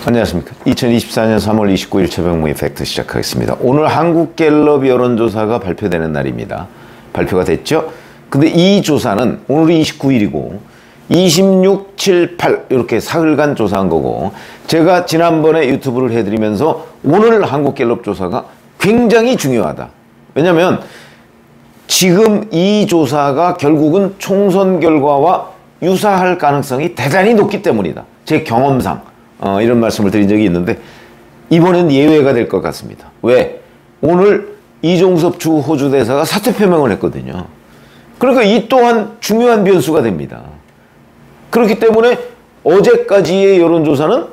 안녕하십니까. 2024년 3월 29일 최병무의 팩트 시작하겠습니다. 오늘 한국갤럽 여론조사가 발표되는 날입니다. 발표가 됐죠? 근데 이 조사는 오늘이 29일이고 26, 7, 8 이렇게 사흘간 조사한 거고, 제가 지난번에 유튜브를 해드리면서 오늘 한국갤럽 조사가 굉장히 중요하다. 왜냐면 지금 이 조사가 결국은 총선 결과와 유사할 가능성이 대단히 높기 때문이다. 제 경험상 이런 말씀을 드린 적이 있는데 이번엔 예외가 될 것 같습니다. 왜? 오늘 이종섭 주 호주 대사가 사퇴 표명을 했거든요. 그러니까 이 또한 중요한 변수가 됩니다. 그렇기 때문에 어제까지의 여론조사는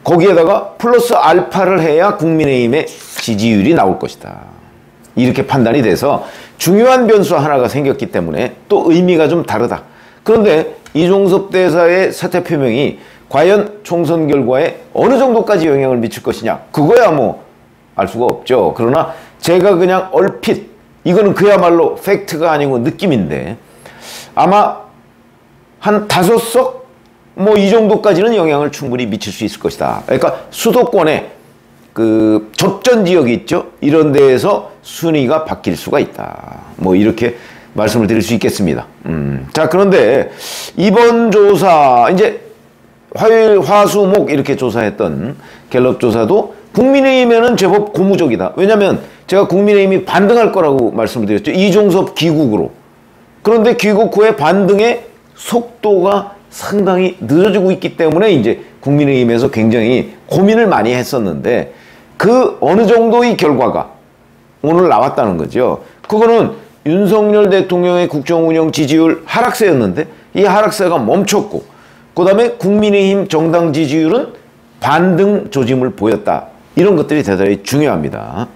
거기에다가 플러스 알파를 해야 국민의힘의 지지율이 나올 것이다. 이렇게 판단이 돼서 중요한 변수 하나가 생겼기 때문에 또 의미가 좀 다르다. 그런데 이종섭 대사의 사퇴 표명이 과연 총선 결과에 어느 정도까지 영향을 미칠 것이냐, 그거야 뭐 알 수가 없죠. 그러나 제가 그냥 얼핏, 이거는 그야말로 팩트가 아니고 느낌인데, 아마 한 5석 뭐 이 정도까지는 영향을 충분히 미칠 수 있을 것이다. 그러니까 수도권에 그 접전 지역이 있죠. 이런 데에서 순위가 바뀔 수가 있다. 뭐 이렇게 말씀을 드릴 수 있겠습니다. 자, 그런데 이번 조사, 이제 화요일, 화, 수, 목 이렇게 조사했던 갤럽 조사도 국민의힘에는 제법 고무적이다. 왜냐하면 제가 국민의힘이 반등할 거라고 말씀을 드렸죠. 이종섭 귀국으로. 그런데 귀국 후에 반등의 속도가 상당히 늦어지고 있기 때문에 이제 국민의힘에서 굉장히 고민을 많이 했었는데, 그 어느 정도의 결과가 오늘 나왔다는 거죠. 그거는 윤석열 대통령의 국정운영 지지율 하락세였는데 이 하락세가 멈췄고, 그 다음에 국민의힘 정당 지지율은 반등 조짐을 보였다. 이런 것들이 대단히 중요합니다.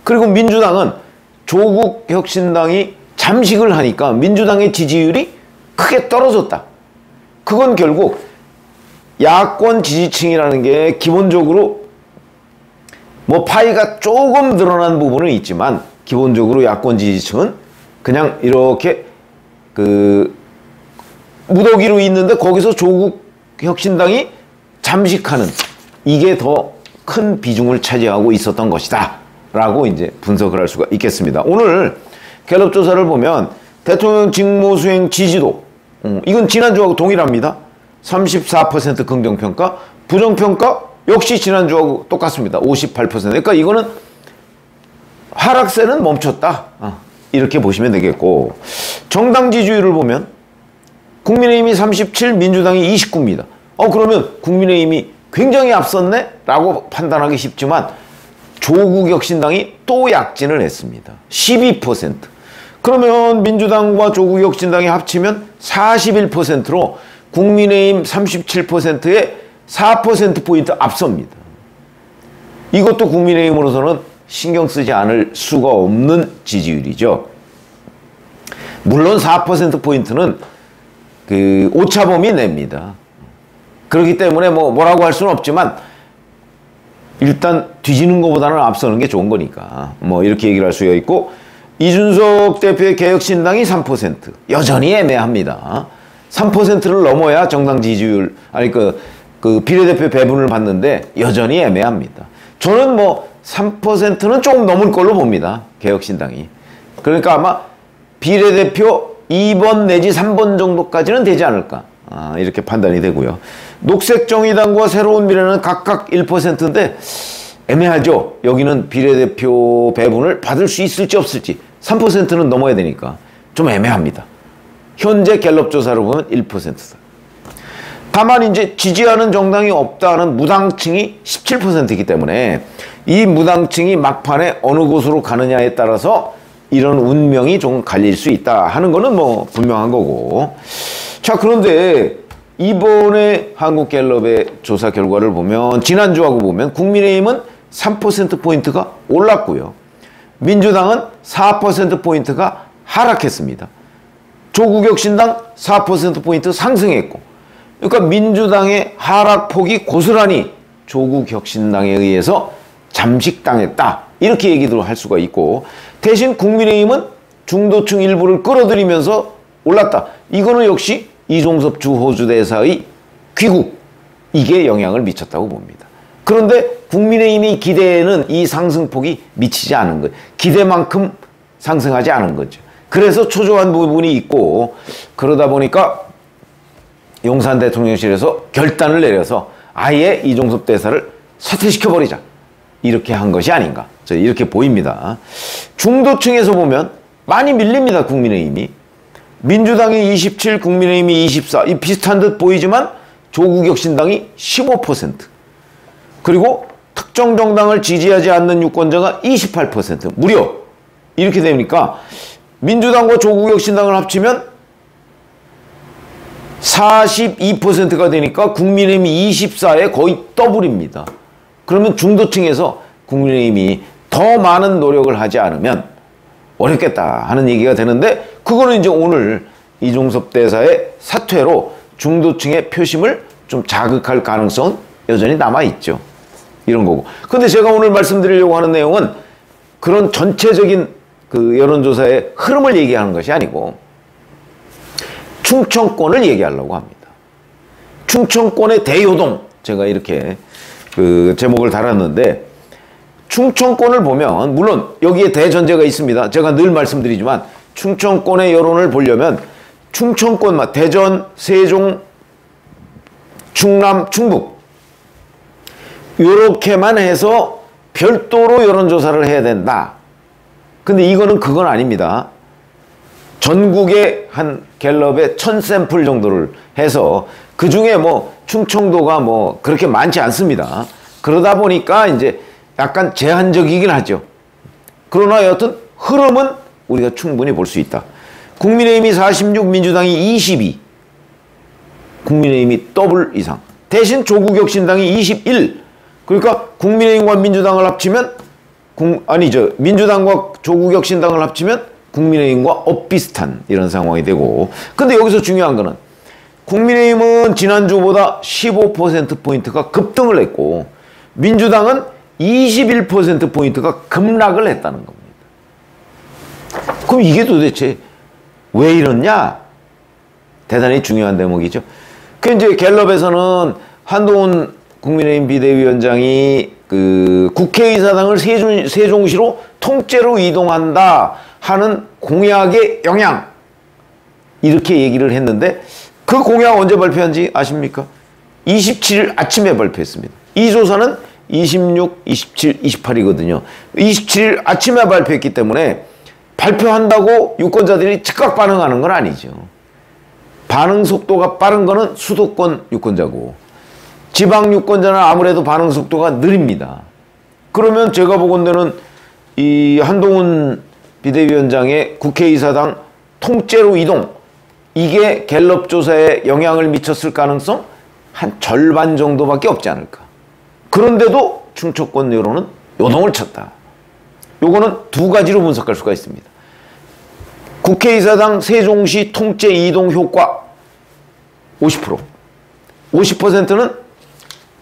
그리고 민주당은 조국 혁신당이 잠식을 하니까 민주당의 지지율이 크게 떨어졌다. 그건 결국 야권 지지층이라는 게 기본적으로 뭐 파이가 조금 늘어난 부분은 있지만 기본적으로 야권 지지층은 그냥 이렇게 그 무더기로 있는데 거기서 조국 혁신당이 잠식하는, 이게 더 큰 비중을 차지하고 있었던 것이다 라고 이제 분석을 할 수가 있겠습니다. 오늘 갤럽 조사를 보면 대통령 직무수행 지지도, 이건 지난주하고 동일합니다. 34% 긍정평가, 부정평가 역시 지난주하고 똑같습니다. 58%. 그러니까 이거는 하락세는 멈췄다. 이렇게 보시면 되겠고, 정당 지지율을 보면 국민의힘이 37, 민주당이 29입니다. 그러면 국민의힘이 굉장히 앞섰네? 라고 판단하기 쉽지만 조국 혁신당이 또 약진을 했습니다. 12%. 그러면 민주당과 조국 혁신당이 합치면 41%로 국민의힘 37%에 4%포인트 앞섭니다. 이것도 국민의힘으로서는 신경 쓰지 않을 수가 없는 지지율이죠. 물론 4%포인트는 그 오차범위 냅니다. 그렇기 때문에 뭐라고 할 수는 없지만 일단 뒤지는 것보다는 앞서는 게 좋은 거니까 뭐 이렇게 얘기를 할 수가 있고, 이준석 대표의 개혁신당이 3%, 여전히 애매합니다. 3%를 넘어야 정당 지지율, 아니 그 비례대표 배분을 받는데 여전히 애매합니다. 저는 뭐 3%는 조금 넘을 걸로 봅니다. 개혁신당이. 그러니까 아마 비례대표 2번 내지 3번 정도까지는 되지 않을까, 이렇게 판단이 되고요. 녹색정의당과 새로운미래는 각각 1%인데 애매하죠. 여기는 비례대표 배분을 받을 수 있을지 없을지. 3%는 넘어야 되니까 좀 애매합니다. 현재 갤럽 조사를 보면 1%다. 다만 이제 지지하는 정당이 없다는 무당층이 17%이기 때문에 이 무당층이 막판에 어느 곳으로 가느냐에 따라서 이런 운명이 좀 갈릴 수 있다 하는 거는 뭐 분명한 거고. 자, 그런데 이번에 한국갤럽의 조사 결과를 보면 지난주하고 보면 국민의힘은 3%포인트가 올랐고요. 민주당은 4%포인트가 하락했습니다. 조국혁신당 4%포인트 상승했고, 그러니까 민주당의 하락폭이 고스란히 조국혁신당에 의해서 잠식당했다. 이렇게 얘기도 할 수가 있고, 대신 국민의힘은 중도층 일부를 끌어들이면서 올랐다. 이거는 역시 이종섭 주 호주 대사의 귀국, 이게 영향을 미쳤다고 봅니다. 그런데 국민의힘이 기대에는 이 상승폭이 미치지 않은 거예요. 기대만큼 상승하지 않은 거죠. 그래서 초조한 부분이 있고, 그러다 보니까 용산 대통령실에서 결단을 내려서 아예 이종섭 대사를 사퇴시켜버리자, 이렇게 한 것이 아닌가, 이렇게 보입니다. 중도층에서 보면 많이 밀립니다. 국민의힘이. 민주당이 27, 국민의힘이 24, 이 비슷한 듯 보이지만 조국혁신당이 15%, 그리고 특정 정당을 지지하지 않는 유권자가 28%, 무려 이렇게 되니까 민주당과 조국혁신당을 합치면 42%가 되니까 국민의힘이 24에 거의 더블입니다. 그러면 중도층에서 국민의힘이 더 많은 노력을 하지 않으면 어렵겠다 하는 얘기가 되는데, 그거는 이제 오늘 이종섭 대사의 사퇴로 중도층의 표심을 좀 자극할 가능성은 여전히 남아있죠. 이런 거고. 근데 제가 오늘 말씀드리려고 하는 내용은 그런 전체적인 그 여론조사의 흐름을 얘기하는 것이 아니고 충청권을 얘기하려고 합니다. 충청권의 대요동, 제가 이렇게 그 제목을 달았는데, 충청권을 보면 물론 여기에 대전제가 있습니다. 제가 늘 말씀드리지만 충청권의 여론을 보려면 충청권만, 대전, 세종, 충남, 충북 이렇게만 해서 별도로 여론조사를 해야 된다. 근데 이거는 그건 아닙니다. 전국의 한 갤럽에 1000샘플 정도를 해서 그 중에 뭐 충청도가 뭐 그렇게 많지 않습니다. 그러다 보니까 이제 약간 제한적이긴 하죠. 그러나 여하튼 흐름은 우리가 충분히 볼 수 있다. 국민의힘이 46, 민주당이 22. 국민의힘이 더블 이상. 대신 조국혁신당이 21. 그러니까 국민의힘과 민주당을 합치면 민주당과 조국혁신당을 합치면 국민의힘과 엇비슷한 이런 상황이 되고, 근데 여기서 중요한 거는 국민의힘은 지난주보다 15%포인트가 급등을 했고 민주당은 21%포인트가 급락을 했다는 겁니다. 그럼 이게 도대체 왜 이렇냐? 대단히 중요한 대목이죠. 그 이제 갤럽에서는 한동훈 국민의힘 비대위원장이 그 국회의사당을 세종시로 통째로 이동한다 하는 공약의 영향, 이렇게 얘기를 했는데 그 공약 언제 발표한지 아십니까? 27일 아침에 발표했습니다. 이 조사는 26, 27, 28이거든요. 27일 아침에 발표했기 때문에 발표한다고 유권자들이 즉각 반응하는 건 아니죠. 반응 속도가 빠른 거는 수도권 유권자고 지방 유권자는 아무래도 반응 속도가 느립니다. 그러면 제가 보건대는 이 한동훈 비대위원장의 국회의사당 통째로 이동, 이게 갤럽 조사에 영향을 미쳤을 가능성 한 절반 정도밖에 없지 않을까. 그런데도 충청권 여론은 요동을 쳤다. 요거는 두 가지로 분석할 수가 있습니다. 국회의사당 세종시 통째 이동 효과 50%. 50%는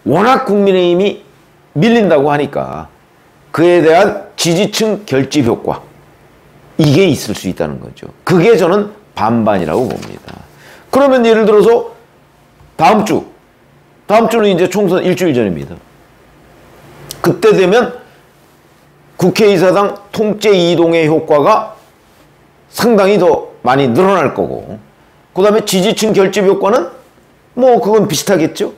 워낙 국민의힘이 밀린다고 하니까 그에 대한 지지층 결집 효과, 이게 있을 수 있다는 거죠. 그게 저는 반반이라고 봅니다. 그러면 예를 들어서 다음 주는 이제 총선 일주일 전입니다. 그때 되면 국회의사당 통째 이동의 효과가 상당히 더 많이 늘어날 거고, 그 다음에 지지층 결집 효과는 뭐 그건 비슷하겠죠.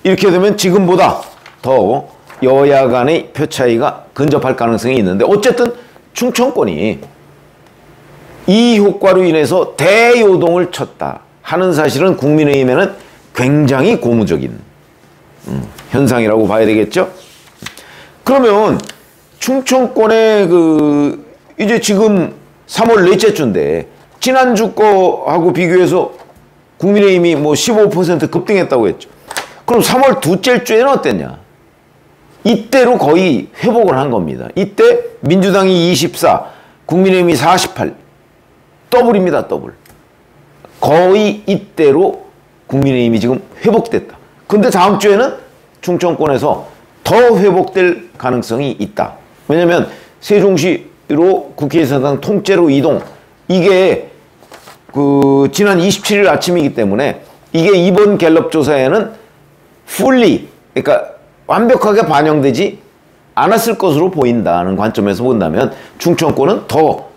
이렇게 되면 지금보다 더 여야 간의 표 차이가 근접할 가능성이 있는데, 어쨌든 충청권이 이 효과로 인해서 대요동을 쳤다 하는 사실은 국민의힘에는 굉장히 고무적인 현상이라고 봐야 되겠죠. 그러면 충청권의 이제 지금 3월 넷째 주인데 지난주 거하고 비교해서 국민의힘이 뭐 15% 급등했다고 했죠. 그럼 3월 둘째 주에는 어땠냐? 이때로 거의 회복을 한 겁니다. 이때 민주당이 24, 국민의힘이 48. 더블입니다, 더블. 거의 이때로 국민의힘이 지금 회복됐다. 근데 다음 주에는 충청권에서 더 회복될 가능성이 있다. 왜냐면 세종시로 국회의사당 통째로 이동, 이게 지난 27일 아침이기 때문에 이게 이번 갤럽 조사에는 fully, 그러니까 완벽하게 반영되지 않았을 것으로 보인다는 관점에서 본다면 충청권은 더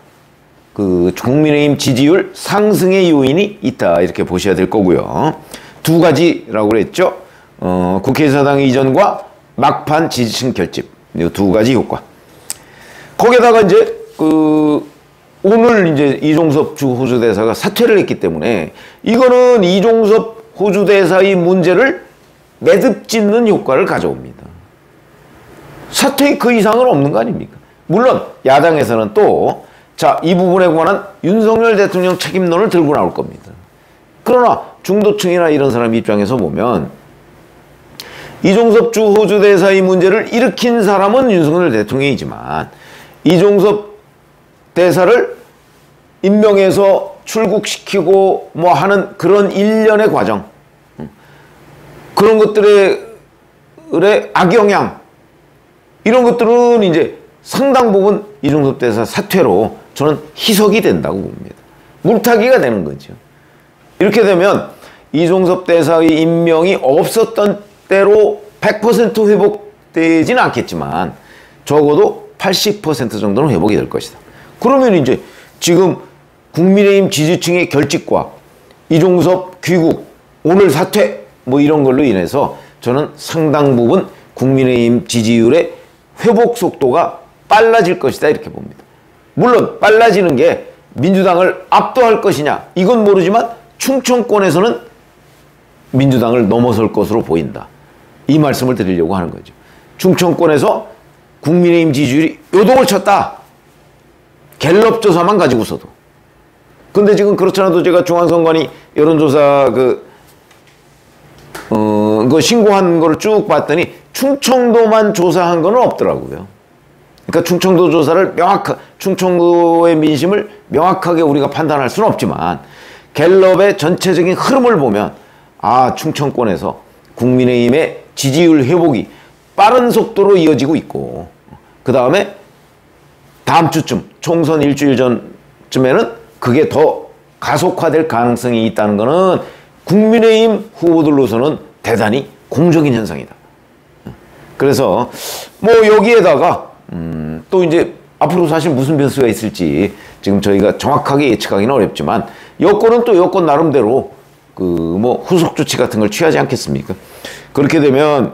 그 국민의힘 지지율 상승의 요인이 있다 이렇게 보셔야 될 거고요. 두 가지라고 그랬죠. 국회의사당 이전과 막판 지지층 결집, 이 두 가지 효과. 거기에다가 이제 오늘 이제 이종섭 주 호주대사가 사퇴를 했기 때문에 이거는 이종섭 호주대사의 문제를 매듭짓는 효과를 가져옵니다. 사퇴 그 이상은 없는 거 아닙니까? 물론 야당에서는 또 자, 이 부분에 관한 윤석열 대통령 책임론을 들고 나올 겁니다. 그러나 중도층이나 이런 사람 입장에서 보면 이종섭 주 호주대사의 문제를 일으킨 사람은 윤석열 대통령이지만 이종섭 대사를 임명해서 출국시키고 뭐 하는 그런 일련의 과정, 그런 것들의 악영향, 이런 것들은 이제 상당 부분 이종섭 대사 사퇴로 저는 희석이 된다고 봅니다. 물타기가 되는 거죠. 이렇게 되면 이종섭 대사의 임명이 없었던 때로 100% 회복되지는 않겠지만 적어도 80% 정도는 회복이 될 것이다. 그러면 이제 지금 국민의힘 지지층의 결집과 이종섭 귀국, 오늘 사퇴 뭐 이런 걸로 인해서 저는 상당 부분 국민의힘 지지율의 회복 속도가 빨라질 것이다 이렇게 봅니다. 물론 빨라지는 게 민주당을 압도할 것이냐 이건 모르지만 충청권에서는 민주당을 넘어설 것으로 보인다. 이 말씀을 드리려고 하는 거죠. 충청권에서 국민의힘 지지율이 요동을 쳤다. 갤럽 조사만 가지고서도. 근데 지금 그렇지 않아도 제가 중앙선관위 여론조사 그 신고한 거를 쭉 봤더니 충청도만 조사한 거는 없더라고요. 그러니까 충청도 조사를 충청도의 민심을 명확하게 우리가 판단할 수는 없지만 갤럽의 전체적인 흐름을 보면 아, 충청권에서 국민의힘의 지지율 회복이 빠른 속도로 이어지고 있고 그 다음에 다음 주쯤 총선 일주일 전쯤에는 그게 더 가속화될 가능성이 있다는 것은 국민의힘 후보들로서는 대단히 공적인 현상이다. 그래서 뭐 여기에다가 또 이제 앞으로 사실 무슨 변수가 있을지 지금 저희가 정확하게 예측하기는 어렵지만 여권은 또 여권 나름대로 그 뭐 후속 조치 같은 걸 취하지 않겠습니까? 그렇게 되면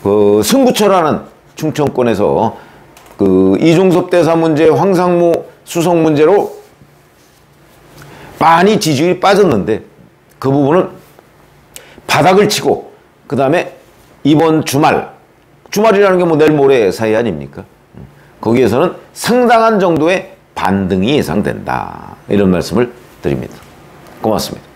그 승부처라는 충청권에서 그 이종섭 대사 문제, 황상무 수석 문제로 많이 지지율이 빠졌는데 그 부분은 바닥을 치고 그 다음에 이번 주말이라는 게 뭐 내일 모레 사이 아닙니까? 거기에서는 상당한 정도의 반등이 예상된다. 이런 말씀을 드립니다. 고맙습니다.